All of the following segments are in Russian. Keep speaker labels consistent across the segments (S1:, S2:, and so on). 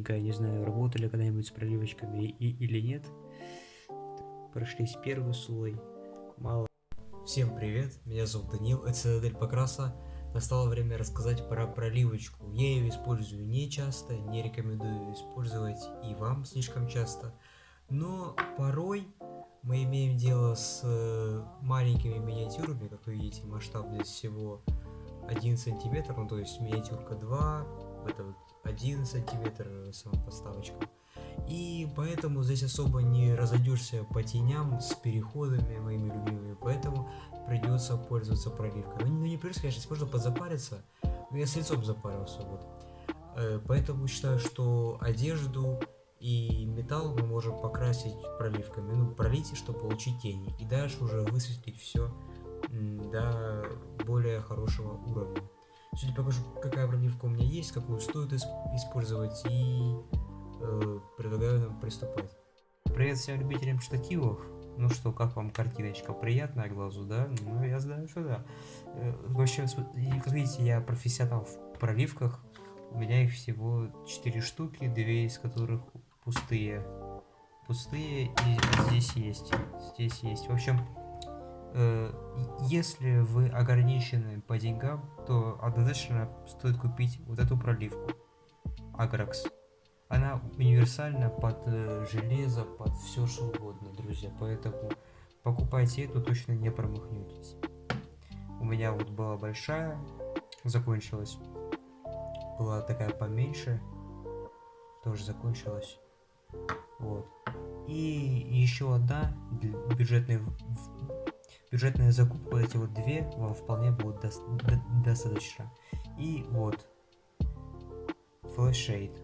S1: давненько, не знаю, работали когда-нибудь с проливочками или нет. Прошлись первый слой. Мало.
S2: Всем привет, меня зовут Данил, это Цитадель Покраса. Настало время рассказать про проливочку. Я ее использую не часто, не рекомендую использовать и вам слишком часто. Но порой мы имеем дело с маленькими миниатюрами, как вы видите, масштаб здесь всего 1 сантиметр, ну то есть миниатюрка 2, это вот 1 сантиметр сама подставочка. И поэтому здесь особо не разойдешься по теням с переходами моими любимыми, поэтому придется пользоваться проливкой. Ну не придется, конечно, можно подзапариться, но я с лицом запарился, вот. Поэтому считаю, что одежду и металл мы можем покрасить проливками. Ну, пролить, чтобы получить тени. И дальше уже высветлить все до более хорошего уровня. Сегодня покажу, какая проливка у меня есть, какую стоит использовать, и предлагаю нам приступать.
S1: Привет всем любителям штативов. Ну что, как вам картиночка? Приятная глазу, да? Ну, я знаю, что да. В общем, как видите, я профессионал в проливках. У меня их всего 4 штуки, 2 из которых пустые. Пустые, и здесь есть. Здесь есть. В общем, если вы ограничены по деньгам, то однозначно стоит купить вот эту проливку. Агракс. Она универсальна под железо, под все что угодно, друзья. Поэтому покупайте эту, точно не промахнетесь. У меня вот была большая, закончилась. Была такая поменьше, тоже закончилась. Вот. И еще одна бюджетная закупка, эти вот две вам вполне будет достаточно. И вот Flashshade.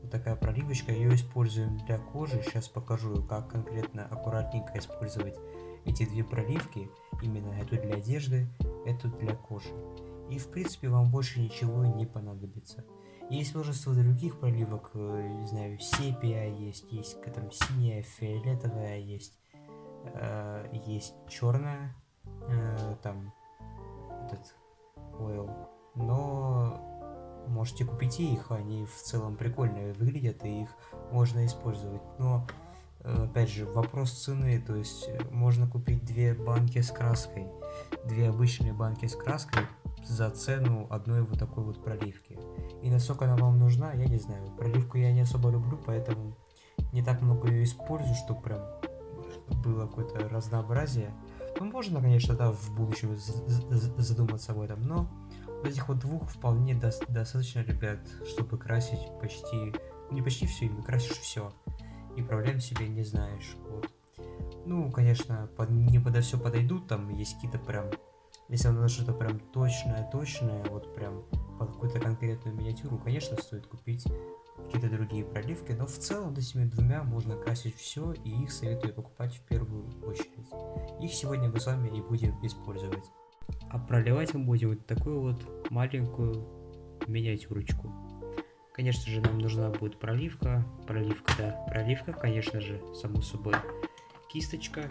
S1: Вот такая проливочка, ее используем для кожи. Сейчас покажу, как конкретно аккуратненько использовать эти две проливки. Именно эту для одежды, эту для кожи. И в принципе вам больше ничего не понадобится. Есть множество других проливок, не знаю, сепия есть там синяя, фиолетовая есть, есть черная, там этот oil, но можете купить и их, они в целом прикольные выглядят, и их можно использовать. Но, опять же, вопрос цены, то есть можно купить две банки с краской, две обычные банки с краской за цену одной вот такой вот проливки. И насколько она вам нужна, я не знаю. Проливку я не особо люблю, поэтому не так много ее использую, чтобы прям было какое-то разнообразие. Ну, можно, конечно, да, в будущем задуматься об этом, но вот этих вот двух вполне достаточно, ребят, чтобы красить почти, не почти все, именно красишь все. И проблем себе не знаешь. Вот. Ну, конечно, не подо все подойдут, там есть какие-то прям, если вам надо что-то прям точное, вот прям под какую-то конкретную миниатюру, конечно, стоит купить какие-то другие проливки, но в целом этими двумя можно красить все, и их советую покупать в первую очередь. Их сегодня мы с вами и будем использовать. А проливать мы будем вот такую вот маленькую миниатюрочку. Конечно же, нам нужна будет проливка, конечно же, само собой. Кисточка,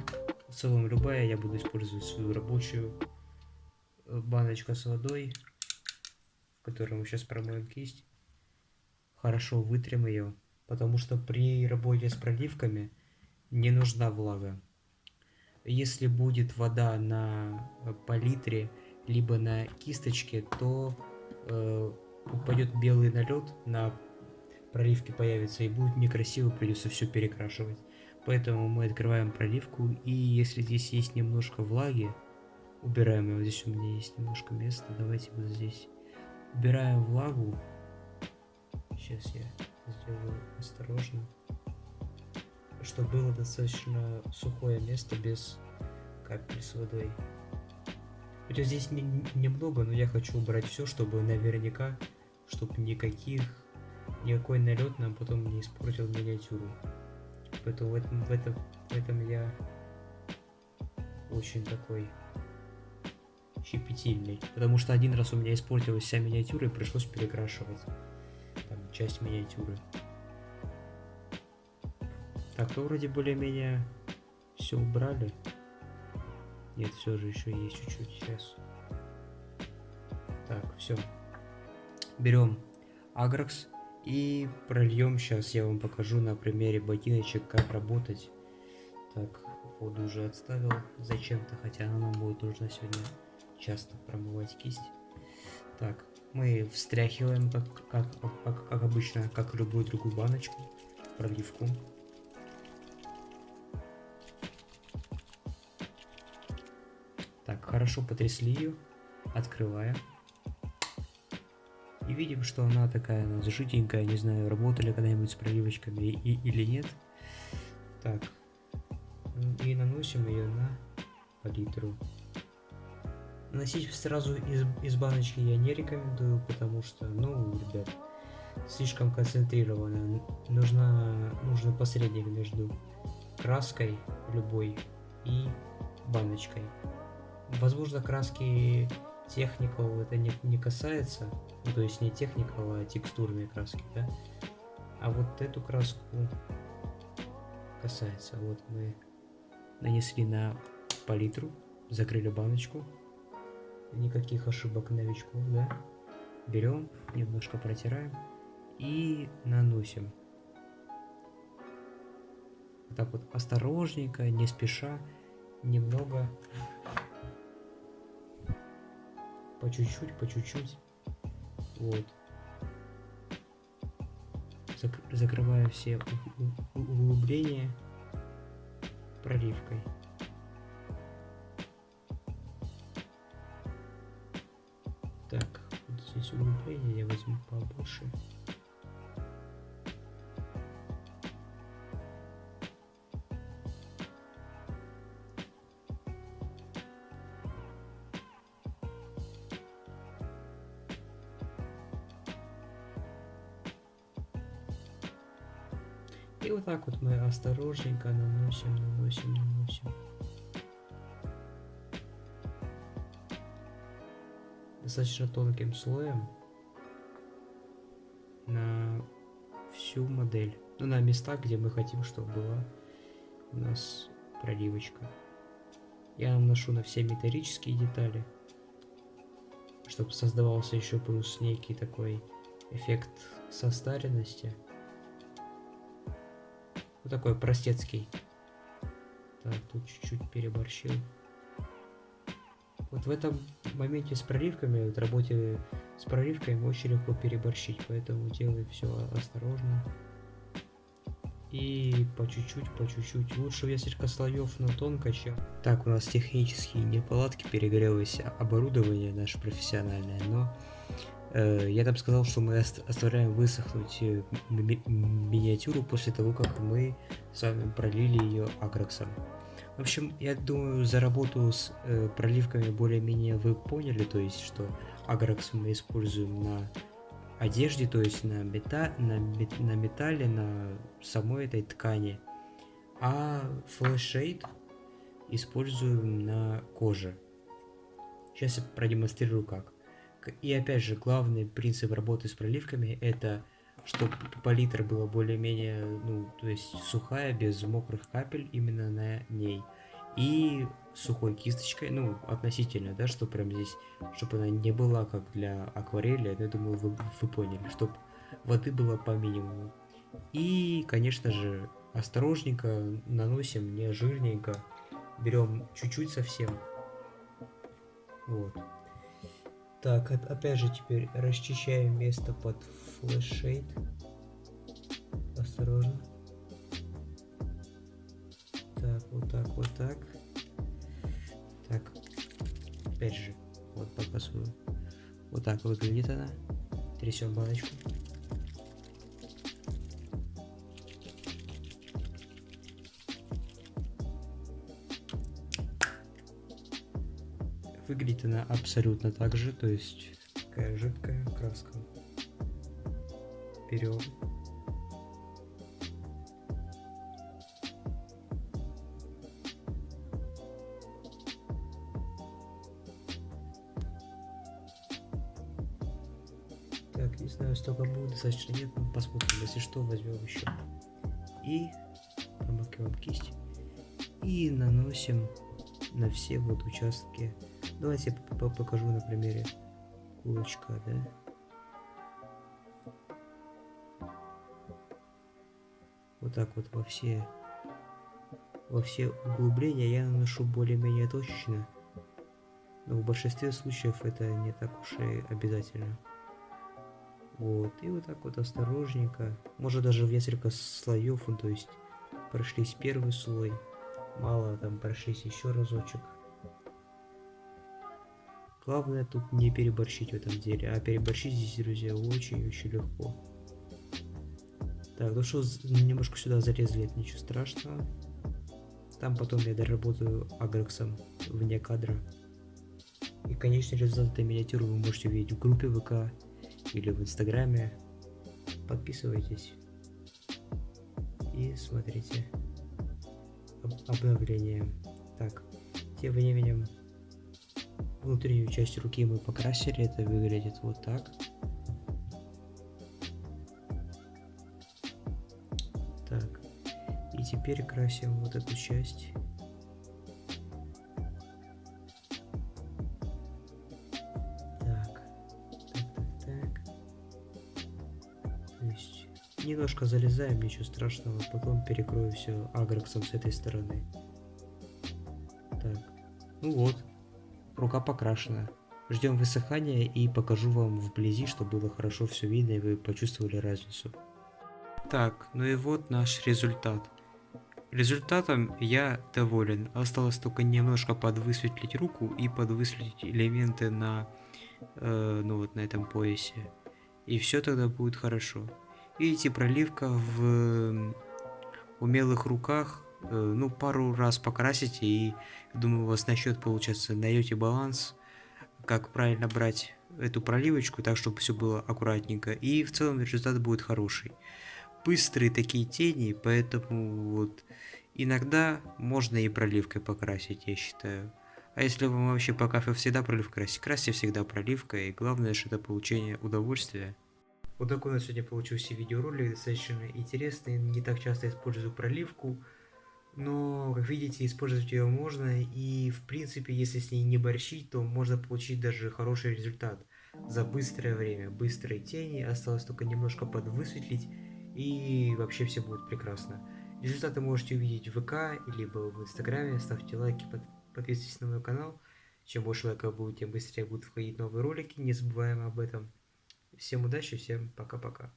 S1: в целом любая, я буду использовать свою рабочую баночку с водой, в которой мы сейчас промоем кисть. Хорошо вытрем ее, потому что при работе с проливками не нужна влага. Если будет вода на палитре, либо на кисточке, то упадет белый налет, на проливке появится, и будет некрасиво, придется все перекрашивать. Поэтому мы открываем проливку, и если здесь есть немножко влаги, убираем его. Здесь у меня есть немножко места, давайте вот здесь. Убираем влагу. Сейчас я сделаю осторожно, чтобы было достаточно сухое место без капель с водой. Хотя здесь немного, но я хочу убрать все, чтобы наверняка, чтобы никакой налет нам потом не испортил миниатюру. Поэтому в этом я очень такой щепетильный. Потому что один раз у меня испортилась вся миниатюра и пришлось перекрашивать там часть миниатюры. Так, то вроде более-менее все убрали. Нет, все же еще есть чуть-чуть сейчас. Так, все. Берем Агракс И прольем сейчас, я вам покажу на примере ботиночек, как работать. Так, воду уже отставил зачем-то, хотя она нам будет нужна сегодня часто промывать кисть. Так, мы встряхиваем, как обычно, как любую другую баночку, проливку. Так, хорошо потрясли ее, открываем. И видим, что она такая, она жиденькая, не знаю, работали когда-нибудь с проливочками или нет. Так, и наносим ее на палитру. Наносить сразу из баночки я не рекомендую, потому что, ну, ребят, слишком концентрированно. Нужен посредник между краской любой и баночкой. Возможно, краски Technical это не касается, ну, то есть не Technical, а текстурные краски, да? А вот эту краску касается. Вот мы нанесли на палитру, закрыли баночку. Никаких ошибок новичков, да? Берем, немножко протираем и наносим. Вот так вот осторожненько, не спеша, немного, по чуть-чуть. Вот. Закрываю все углубления проливкой. Так, вот здесь углубление я возьму побольше. И вот так вот мы осторожненько наносим. Достаточно тонким слоем на всю модель. Ну, на места, где мы хотим, чтобы была у нас проливочка. Я наношу на все металлические детали, чтобы создавался еще плюс некий такой эффект состаренности. Вот такой простецкий. Так, тут чуть-чуть переборщил. Вот в этом моменте с проливками, в работе с проливками очень легко переборщить, поэтому делай все осторожно. И по чуть-чуть. Лучше несколько слоев, но тонко, чем... Так, у нас технические неполадки, перегрелось оборудование наше профессиональное, но я там сказал, что мы оставляем высохнуть миниатюру после того, как мы с вами пролили ее акроксом. В общем, я думаю, за работу с проливками более-менее вы поняли, то есть, что агрокс мы используем на одежде, то есть на металле, на самой этой ткани, а флэшшейд используем на коже. Сейчас я продемонстрирую как. И опять же, главный принцип работы с проливками это, чтобы палитра была более-менее, ну, то есть сухая, без мокрых капель именно на ней. И сухой кисточкой, ну, относительно, да, что прям здесь, чтобы она не была как для акварели, я думаю, вы поняли, чтобы воды было по минимуму. И, конечно же, осторожненько наносим, не жирненько, берем чуть-чуть совсем. Вот. Так, опять же теперь расчищаем место под флэшшейд. Осторожно. Так, вот так. Так, опять же, вот показываю. Вот так выглядит она. Трясем баночку. Выглядит она абсолютно так же, то есть такая жидкая краска. Берем. Так, не знаю, столько будет, достаточно нет, но посмотрим, если что, возьмем еще. И промакиваем кисть. И наносим на все вот участки. Давайте я покажу на примере кулачка, да? вот так вот во все углубления я наношу более-менее точечно, но в большинстве случаев это не так уж и обязательно. Вот, и вот так вот осторожненько, может даже в несколько слоев, ну, то есть прошлись первый слой, мало, там прошлись еще разочек. Главное тут не переборщить в этом деле, а переборщить здесь, друзья, очень-очень легко. Так, ну что, немножко сюда залезли, это ничего страшного. Там потом я доработаю агрексом вне кадра. И конечный результат этой миниатюры вы можете увидеть в группе ВК или в Инстаграме. Подписывайтесь и смотрите обновление. Так, тем временем внутреннюю часть руки мы покрасили, это выглядит вот так. Так, и теперь красим вот эту часть. Так. То есть немножко залезаем, ничего страшного, потом перекрою все агрексом с этой стороны. Так, ну вот, рука покрашена. Ждем высыхания и покажу вам вблизи, чтобы было хорошо все видно и вы почувствовали разницу. Так, ну и вот наш результат. Результатом я доволен. Осталось только немножко подвысветлить руку и подвысветлить элементы на, ну вот на этом поясе. И все тогда будет хорошо. Видите, проливка в умелых руках, ну пару раз покрасите и думаю у вас начнет получаться, найдете баланс, как правильно брать эту проливочку, так чтобы все было аккуратненько, и в целом результат будет хороший. Быстрые такие тени, поэтому вот иногда можно и проливкой покрасить, я считаю. А если вам вообще по кафе всегда проливка красить, красьте всегда проливкой, и главное, что это получение удовольствия. Вот такой у нас сегодня получился видеоролик, достаточно интересный, не так часто использую проливку, но, как видите, использовать ее можно, и в принципе, если с ней не борщить, то можно получить даже хороший результат за быстрое время, быстрые тени, осталось только немножко подвысветлить, и вообще все будет прекрасно. Результаты можете увидеть в ВК, либо в Инстаграме, ставьте лайки, подписывайтесь на мой канал, чем больше лайков будет, тем быстрее будут входить новые ролики, не забываем об этом. Всем удачи, всем пока-пока.